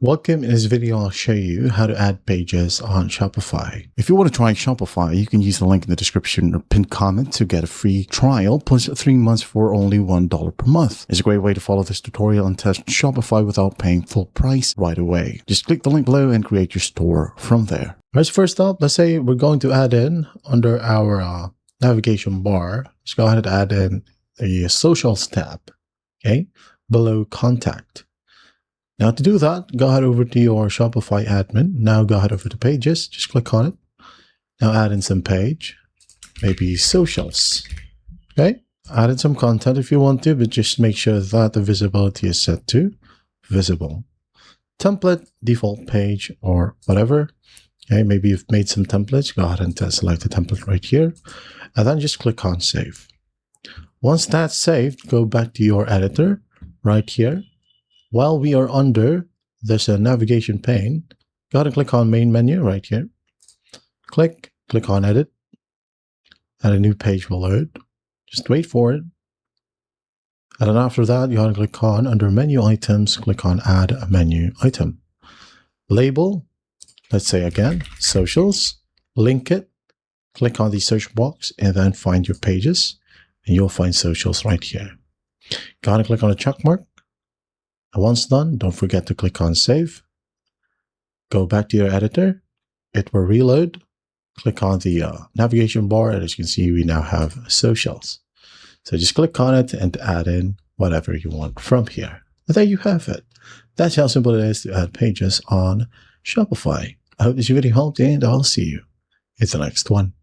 Welcome. In this video, I'll show you how to add pages on Shopify. If you want to try Shopify, you can use the link in the description or pinned comment to get a free trial plus 3 months for only $1 per month. It's a great way to follow this tutorial and test Shopify without paying full price right away. Just click the link below and create your store from there. All right, so first up, let's say we're going to add in under our navigation bar. Let's go ahead and add in the socials tab, okay, below contact. Now to do that, go ahead over to your Shopify admin. Now go ahead over to pages, just click on it. Now add in some page, maybe socials, okay? Add in some content if you want to, but just make sure that the visibility is set to visible. Template, default page, or whatever. Okay, maybe you've made some templates, go ahead and select the template right here, and then just click on save. Once that's saved, go back to your editor right here. While we are under this navigation pane, go ahead and click on main menu right here. Click on edit, and a new page will load. Just wait for it. And then after that, you want to click on under menu items, click on add a menu item. Label, let's say again, socials, link it, click on the search box, and then find your pages, and you'll find socials right here. Go ahead and click on the check mark. And once done, don't forget to click on save. Go back to your editor. It will reload. Click on the navigation bar, and as you can see, we now have socials. So just click on it and add in whatever you want from here. And there you have it. That's how simple it is to add pages on Shopify. I hope this video helped, and I'll see you in the next one.